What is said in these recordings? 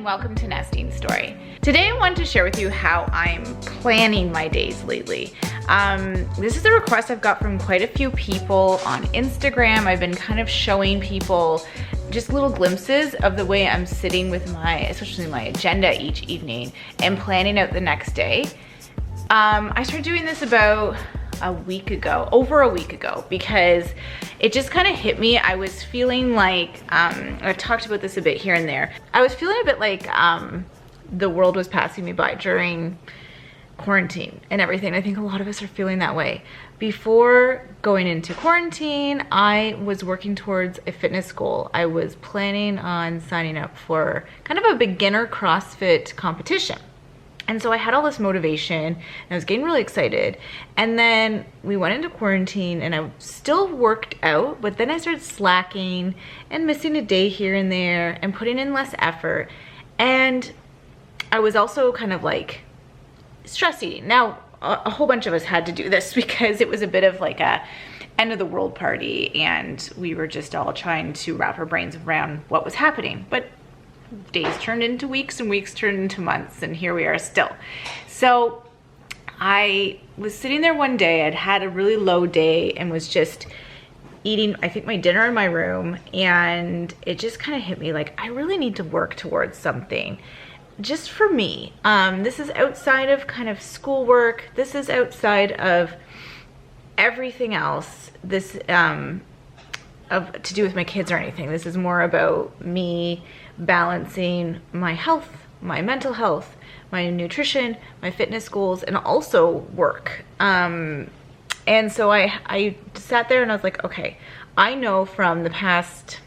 and welcome to Nesting Story. Today I want to share with you how I'm planning my days lately. This is a request I've got from quite a few people on Instagram. I've been kind of showing people just little glimpses of the way I'm sitting with especially my agenda each evening and planning out the next day. I started doing this about over a week ago, because it just kind of hit me. I was feeling like, I've talked about this a bit here and there. I was feeling a bit like the world was passing me by during quarantine and everything. I think a lot of us are feeling that way. Before going into quarantine, I was working towards a fitness goal. I was planning on signing up for kind of a beginner CrossFit competition. And so I had all this motivation and I was getting really excited. And then we went into quarantine and I still worked out, but then I started slacking and missing a day here and there and putting in less effort. And I was also kind of like stress eating. Now, a whole bunch of us had to do this because it was a bit of like a end of the world party and we were just all trying to wrap our brains around what was happening. But days turned into weeks and weeks turned into months, and here we are still. So I was sitting there one day, I'd had a really low day and was just eating, I think, my dinner in my room, and it just kind of hit me like, I really need to work towards something just for me. This is outside of kind of schoolwork. This is outside of everything else. This to do with my kids or anything. This is more about me balancing my health, my mental health, my nutrition, my fitness goals, and also work. And so I sat there and I was like, okay, I know from the past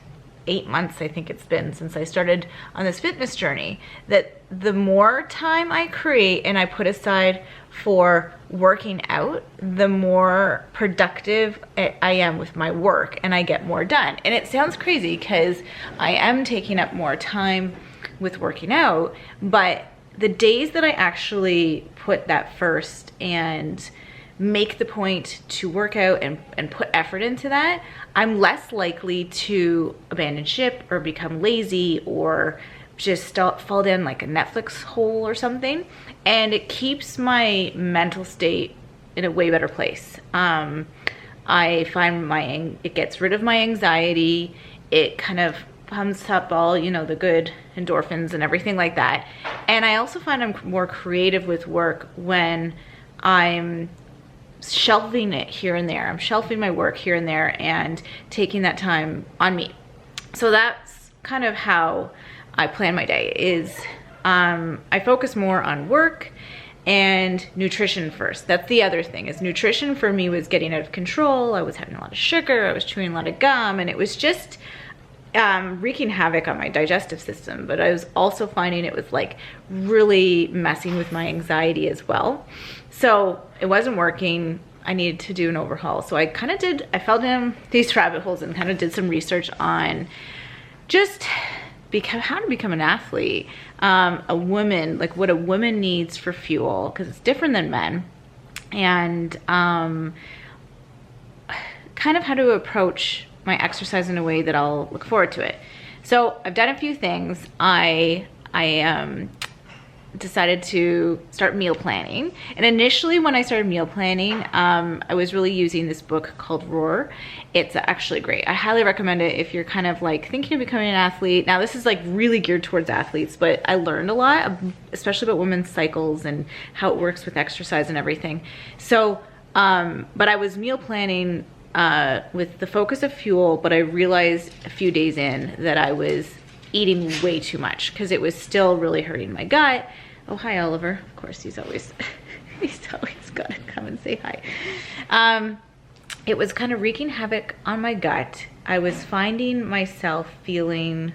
8 months, I think it's been since I started on this fitness journey, that the more time I create and I put aside for working out, the more productive I am with my work and I get more done. And it sounds crazy because I am taking up more time with working out, but the days that I actually put that first and make the point to work out and put effort into that, I'm less likely to abandon ship or become lazy or just fall down like a Netflix hole or something. And it keeps my mental state in a way better place. I find it gets rid of my anxiety. It kind of pumps up all, the good endorphins and everything like that. And I also find I'm more creative with work when I'm shelving it here and there. I'm shelving my work here and there and taking that time on me. So that's kind of how I plan my day. Is I focus more on work and nutrition first. That's the other thing, is nutrition for me was getting out of control. I was having a lot of sugar, I was chewing a lot of gum, and it was just wreaking havoc on my digestive system. But I was also finding it was like really messing with my anxiety as well. So it wasn't working. I needed to do an overhaul. So I fell down these rabbit holes and kind of did some research on just how to become an athlete, a woman, like what a woman needs for fuel, because it's different than men, and kind of how to approach my exercise in a way that I'll look forward to it. So I've done a few things. I decided to start meal planning. And initially when I started meal planning, I was really using this book called Roar. It's actually great. I highly recommend it if you're kind of like thinking of becoming an athlete. Now this is like really geared towards athletes, but I learned a lot, especially about women's cycles and how it works with exercise and everything. So, but I was meal planning with the focus of fuel, but I realized a few days in that I was eating way too much because it was still really hurting my gut. Oh, hi, Oliver. Of course, he's always got to come and say hi. It was kind of wreaking havoc on my gut. I was finding myself feeling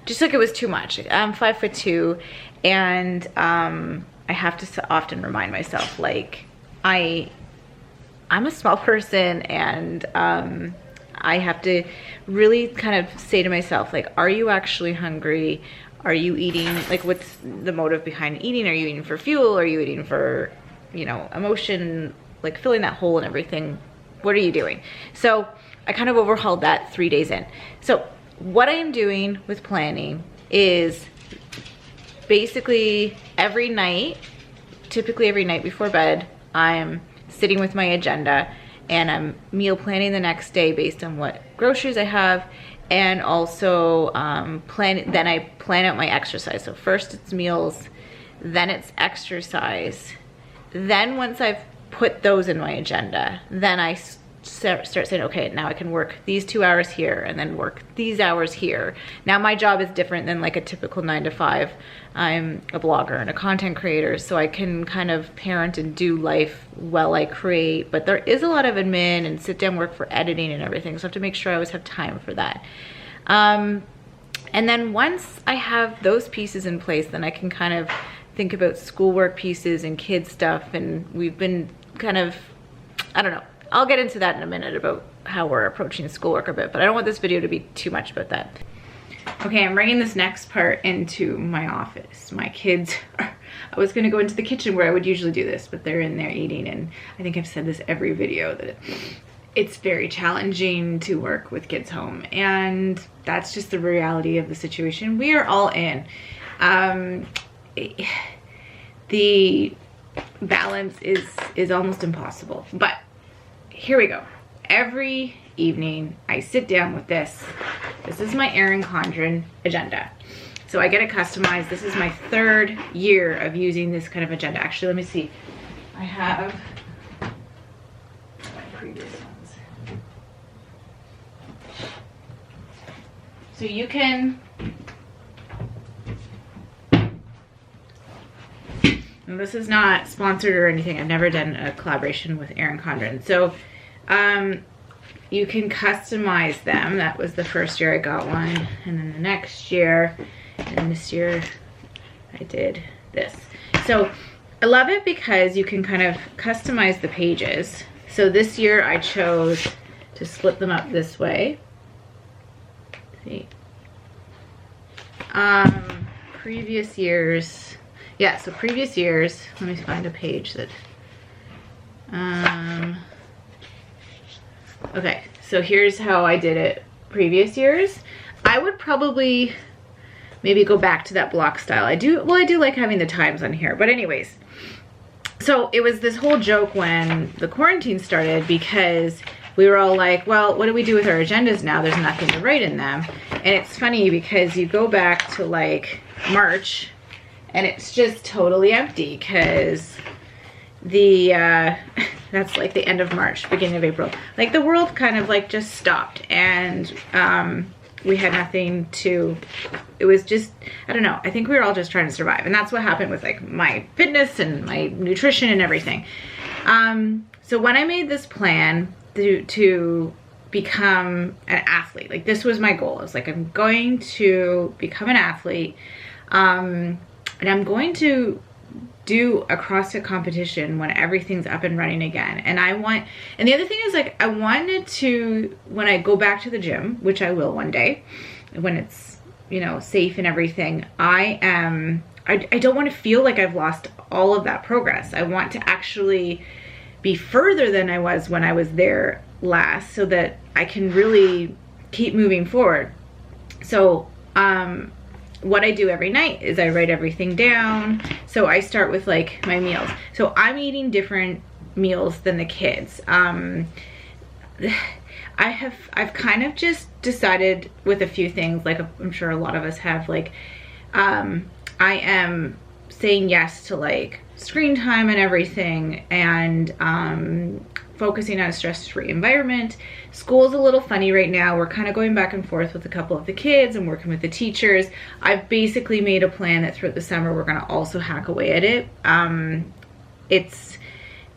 just like it was too much. I'm 5'2", and I have to often remind myself, like, I'm a small person, and I have to really kind of say to myself, like, are you actually hungry? Are you eating, like, what's the motive behind eating? Are you eating for fuel? Are you eating for, emotion, like filling that hole and everything? What are you doing? So I kind of overhauled that 3 days in. So what I am doing with planning is basically every night, typically every night before bed, I'm sitting with my agenda and I'm meal planning the next day based on what groceries I have, and also then I plan out my exercise. So first it's meals, then it's exercise. Then once I've put those in my agenda, then I start saying, okay, now I can work these 2 hours here and then work these hours here. Now my job is different than like a typical 9 to 5. I'm a blogger and a content creator, so I can kind of parent and do life while I create, but there is a lot of admin and sit down work for editing and everything, so I have to make sure I always have time for that. And then once I have those pieces in place, then I can kind of think about schoolwork pieces and kid stuff, and we've been kind of, I don't know, I'll get into that in a minute about how we're approaching schoolwork a bit, but I don't want this video to be too much about that. Okay, I'm bringing this next part into my office. My kids are, I was gonna go into the kitchen where I would usually do this, but they're in there eating, and I think I've said this every video that it's very challenging to work with kids home, and that's just the reality of the situation we are all in. The balance is almost impossible, but here we go. Every evening I sit down with this. This is my Erin Condren agenda. So I get it customized. This is my 3rd year of using this kind of agenda. Actually, let me see. I have my previous ones. So you can, and this is not sponsored or anything. I've never done a collaboration with Erin Condren. So you can customize them. That was the first year I got one, and then the next year, and this year I did this. So I love it because you can kind of customize the pages. So this year I chose to split them up this way. See, previous years, yeah, so previous years, let me find a page that, okay, so here's how I did it previous years. I would probably maybe go back to that block style. I do like having the times on here, but anyways, so it was this whole joke when the quarantine started, because we were all like, well, what do we do with our agendas now? There's nothing to write in them. And it's funny because you go back to like March and it's just totally empty, because the that's like the end of March, beginning of April, like the world kind of like just stopped, and we had nothing to, it was just, I don't know, I think we were all just trying to survive, and that's what happened with like my fitness and my nutrition and everything. So when I made this plan to become an athlete, like this was my goal. I was like, I'm going to become an athlete, and I'm going to do a CrossFit competition when everything's up and running again. And the other thing is, like, I wanted to, when I go back to the gym, which I will one day, when it's, you know, safe and everything, I don't want to feel like I've lost all of that progress. I want to actually be further than I was when I was there last, so that I can really keep moving forward. So, what I do every night is I write everything down. So I start with like my meals. So I'm eating different meals than the kids. I've kind of just decided with a few things, like I'm sure a lot of us have, like, I am saying yes to like screen time and everything, and focusing on a stress-free environment. School's a little funny right now. We're kind of going back and forth with a couple of the kids and working with the teachers. I've basically made a plan that throughout the summer we're gonna also hack away at it.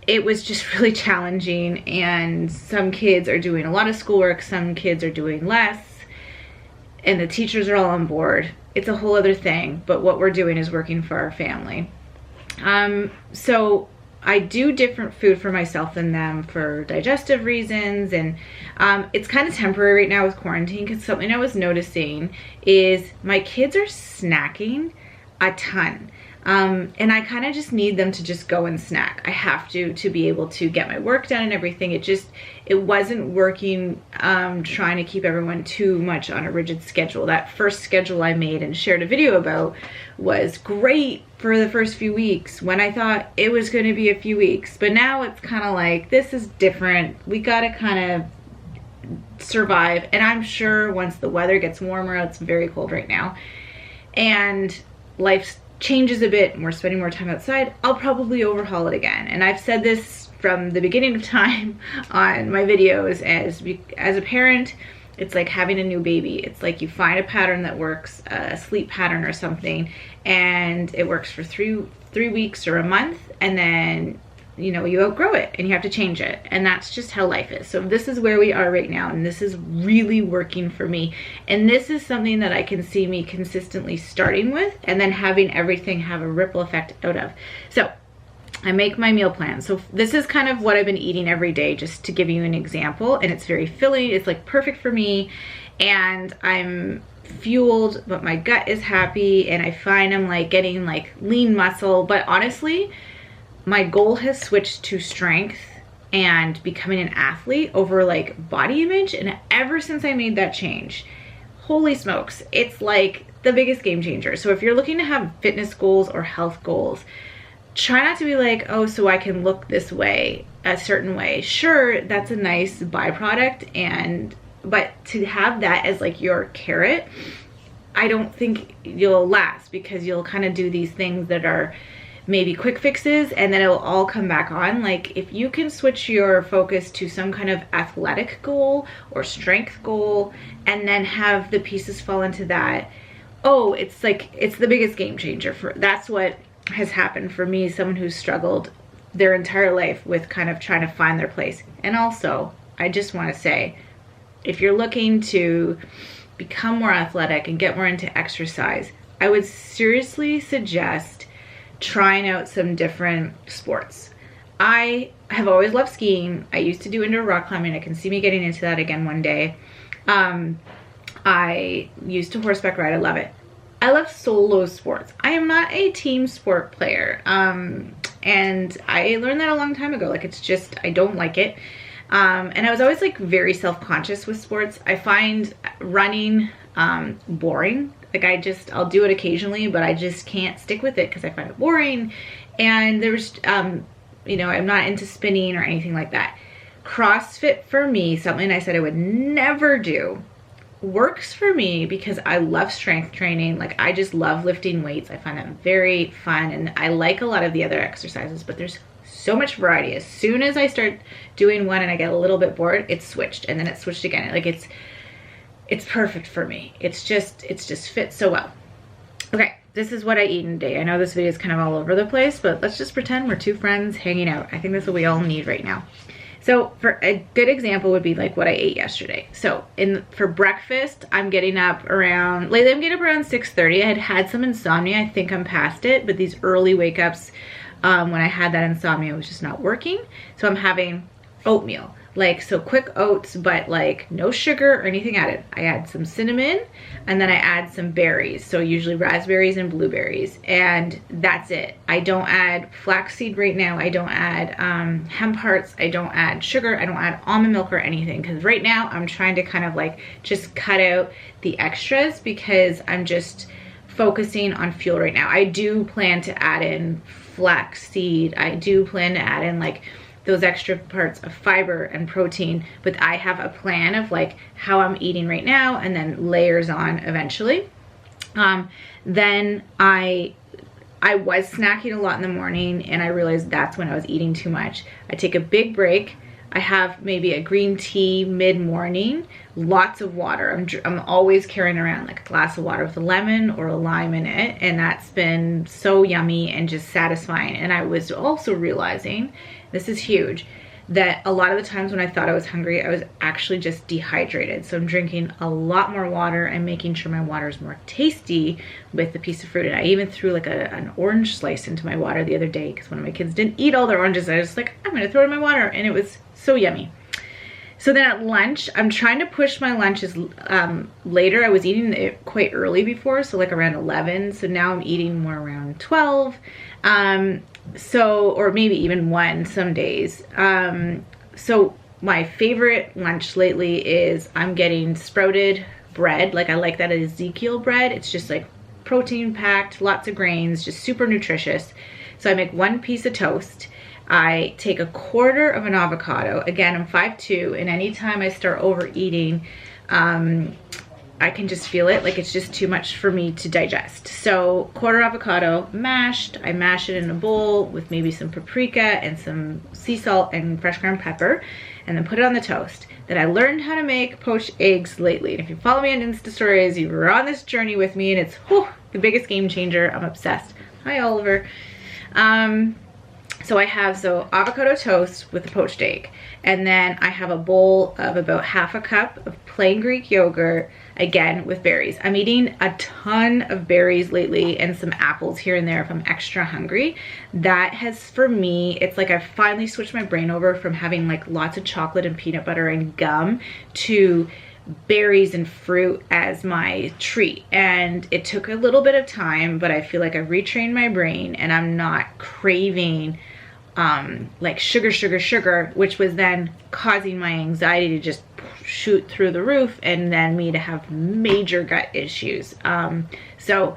It was just really challenging, and some kids are doing a lot of schoolwork, some kids are doing less, and the teachers are all on board. It's a whole other thing, but what we're doing is working for our family. So I do different food for myself than them for digestive reasons, and it's kind of temporary right now with quarantine, because something I was noticing is my kids are snacking a ton. And I kind of just need them to just go and snack. I have to be able to get my work done and everything. It wasn't working, trying to keep everyone too much on a rigid schedule. That first schedule I made and shared a video about was great for the first few weeks when I thought it was going to be a few weeks. But now it's kind of like, this is different. We got to kind of survive. And I'm sure once the weather gets warmer, it's very cold right now, and life changes a bit and we're spending more time outside, I'll probably overhaul it again. And I've said this from the beginning of time on my videos, as a parent, it's like having a new baby. It's like you find a pattern that works, a sleep pattern or something, and it works for three weeks or a month, and then you know, you outgrow it and you have to change it. And that's just how life is. So this is where we are right now, and this is really working for me. And this is something that I can see me consistently starting with and then having everything have a ripple effect out of. So I make my meal plan. So this is kind of what I've been eating every day, just to give you an example. And it's very filling. It's like perfect for me. And I'm fueled, but my gut is happy. And I find I'm like getting like lean muscle. But honestly, my goal has switched to strength and becoming an athlete over like body image. And ever since I made that change, holy smokes, it's like the biggest game changer. So if you're looking to have fitness goals or health goals, try not to be like, oh, so I can look this way, a certain way. Sure, that's a nice byproduct, but to have that as like your carrot, I don't think you'll last, because you'll kind of do these things that are maybe quick fixes and then it'll all come back on. Like if you can switch your focus to some kind of athletic goal or strength goal and then have the pieces fall into that, oh, it's like, it's the biggest game changer. That's what has happened for me, someone who's struggled their entire life with kind of trying to find their place. And also, I just want to say, if you're looking to become more athletic and get more into exercise, I would seriously suggest trying out some different sports. I have always loved skiing. I used to do indoor rock climbing. I can see me getting into that again one day. I used to horseback ride. I love it. I love solo sports. I am not a team sport player. And I learned that a long time ago. Like, it's just, I don't like it. And I was always like very self-conscious with sports. I find running boring. Like I'll do it occasionally, but I just can't stick with it because I find it boring. And there's, you know, I'm not into spinning or anything like that. CrossFit for me, something I said I would never do, works for me because I love strength training. Like I just love lifting weights. I find that very fun, and I like a lot of the other exercises, but there's so much variety. As soon as I start doing one and I get a little bit bored, it's switched, and then it's switched again. Like it's perfect for me. It's just fits so well. Okay, this is what I eat in a day. I know this video is kind of all over the place, but let's just pretend we're two friends hanging out. I think that's what we all need right now. So for a good example would be like what I ate yesterday. So for breakfast, I'm getting up around, lately I'm getting up around 6:30. I had some insomnia. I think I'm past it, but these early wake ups, when I had that insomnia, was just not working. So I'm having oatmeal. Like, so quick oats, but like no sugar or anything added. I add some cinnamon and then I add some berries. So usually raspberries and blueberries, and that's it. I don't add flaxseed right now. I don't add hemp hearts. I don't add sugar. I don't add almond milk or anything, because right now I'm trying to kind of like just cut out the extras because I'm just focusing on fuel right now. I do plan to add in flaxseed. I do plan to add in like those extra parts of fiber and protein, but I have a plan of like how I'm eating right now and then layers on eventually. Then I was snacking a lot in the morning, and I realized that's when I was eating too much. I take a big break. I have maybe a green tea mid-morning, lots of water. I'm always carrying around like a glass of water with a lemon or a lime in it, and that's been so yummy and just satisfying. And I was also realizing, this is huge, that a lot of the times when I thought I was hungry, I was actually just dehydrated. So I'm drinking a lot more water and making sure my water is more tasty with the piece of fruit. And I even threw like an orange slice into my water the other day because one of my kids didn't eat all their oranges. I was like, I'm gonna throw it in my water, and it was so yummy. So then at lunch, I'm trying to push my lunches later. I was eating it quite early before, so like around 11. So now I'm eating more around 12. Or maybe even 1 some days. So my favorite lunch lately is I'm getting sprouted bread. Like I like that Ezekiel bread. It's just like protein packed, lots of grains, just super nutritious. So I make 1 piece of toast. I take 1/4 of an avocado. Again, I'm 5'2", and anytime I start overeating, I can just feel it. Like it's just too much for me to digest. So 1/4 avocado mashed. I mash it in a bowl with maybe some paprika and some sea salt and fresh ground pepper, and then put it on the toast. Then I learned how to make poached eggs lately. And if you follow me on Insta stories, you were on this journey with me, and it's the biggest game changer. I'm obsessed. Hi, Oliver. So I have avocado toast with a poached egg, and then I have a bowl of about 1/2 cup of plain Greek yogurt, again with berries. I'm eating a ton of berries lately and some apples here and there if I'm extra hungry. That has, for me, it's like I've finally switched my brain over from having like lots of chocolate and peanut butter and gum to berries and fruit as my treat. And it took a little bit of time, but I feel like I've retrained my brain and I'm not craving like sugar, which was then causing my anxiety to just shoot through the roof and then me to have major gut issues. So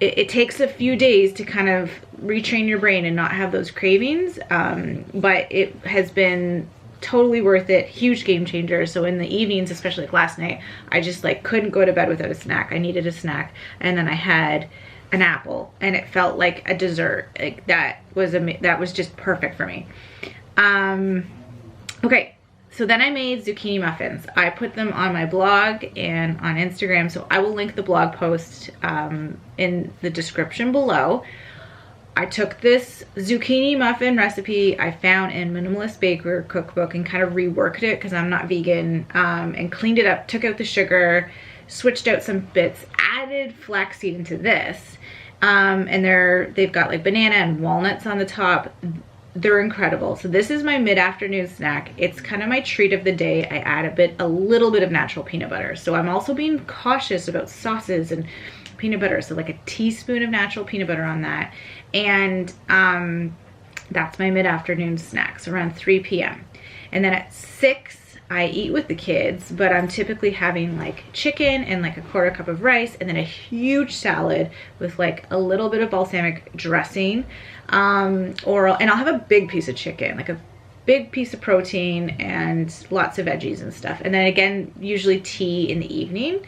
it takes a few days to kind of retrain your brain and not have those cravings, but it has been totally worth it. Huge game changer. So in the evenings, especially like last night, I just like couldn't go to bed without a snack. I needed a snack, and then I had an apple, and it felt like a dessert. Like that was just perfect for me. Okay, so then I made zucchini muffins. I put them on my blog and on Instagram, so I will link the blog post in the description below. I took this zucchini muffin recipe I found in Minimalist Baker cookbook and kind of reworked it because I'm not vegan, and cleaned it up, took out the sugar, switched out some bits, added flaxseed into this, and they've got like banana and walnuts on the top. They're incredible. So this is my mid-afternoon snack. It's kind of my treat of the day. I add a little bit of natural peanut butter. So I'm also being cautious about sauces and peanut butter. So like a teaspoon of natural peanut butter on that. And that's my mid-afternoon snacks around 3 p.m. And then at 6, I eat with the kids, but I'm typically having like chicken and like 1/4 cup of rice, and then a huge salad with like a little bit of balsamic dressing, and I'll have a big piece of chicken, like a big piece of protein and lots of veggies and stuff. And then again, usually tea in the evening.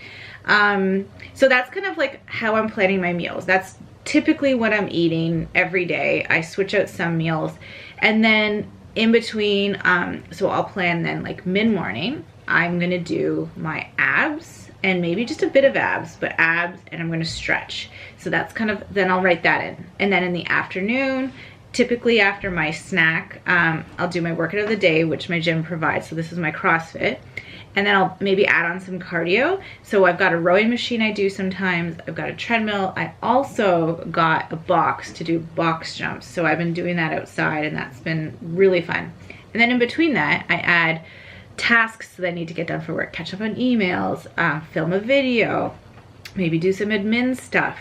So that's kind of like how I'm planning my meals. That's typically what I'm eating every day. I switch out some meals, and then in between, so I'll plan then like mid-morning, I'm gonna do my abs and maybe just a bit of abs, but abs, and I'm gonna stretch. So that's kind of, then I'll write that in. And then in the afternoon, typically after my snack, I'll do my workout of the day, which my gym provides. So this is my CrossFit. And then I'll maybe add on some cardio. So I've got a rowing machine I do sometimes. I've got a treadmill. I also got a box to do box jumps. So I've been doing that outside, and that's been really fun. And then in between that, I add tasks that I need to get done for work. Catch up on emails, film a video, maybe do some admin stuff.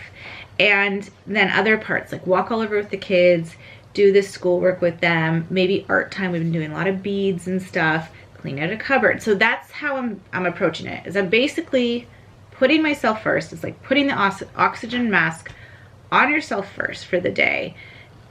And then other parts, like walk all over with the kids, do this schoolwork with them, maybe art time. We've been doing a lot of beads and stuff. Clean out a cupboard. So that's how I'm approaching it, is I'm basically putting myself first. It's like putting the oxygen mask on yourself first for the day,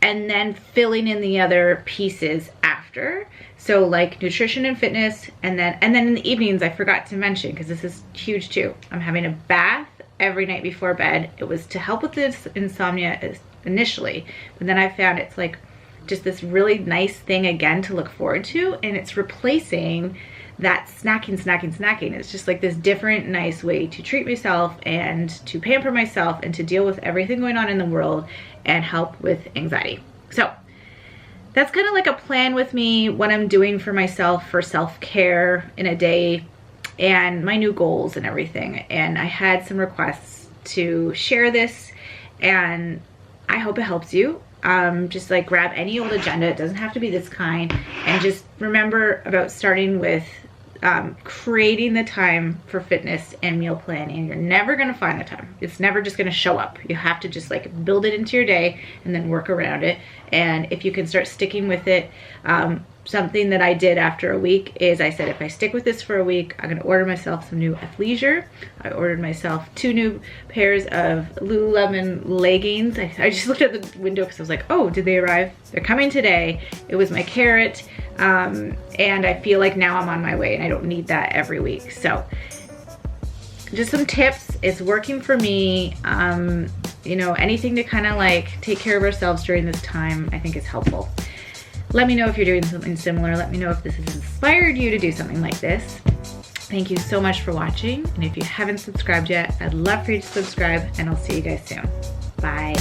and then filling in the other pieces after. So like nutrition and fitness, and then in the evenings, I forgot to mention, because this is huge too, I'm having a bath every night before bed. It was to help with this insomnia initially, but then I found it's like just this really nice thing again to look forward to, and it's replacing that snacking. It's just like this different nice way to treat myself and to pamper myself and to deal with everything going on in the world and help with anxiety. So that's kind of like a plan with me, what I'm doing for myself for self-care in a day, and my new goals and everything. And I had some requests to share this, and I hope it helps you. Just like grab any old agenda. It doesn't have to be this kind. And just remember about starting with creating the time for fitness and meal planning. You're never gonna find the time. It's never just gonna show up. You have to just like build it into your day and then work around it. And if you can start sticking with it, something that I did after a week is I said, if I stick with this for a week, I'm gonna order myself some new athleisure. I ordered myself 2 new pairs of Lululemon leggings. I just looked at the window because I was like, oh, did they arrive? They're coming today. It was my carrot. And I feel like now I'm on my way and I don't need that every week. So just some tips. It's working for me. You know, anything to kind of like take care of ourselves during this time, I think is helpful. Let me know if you're doing something similar. Let me know if this has inspired you to do something like this. Thank you so much for watching. And if you haven't subscribed yet, I'd love for you to subscribe, and I'll see you guys soon. Bye.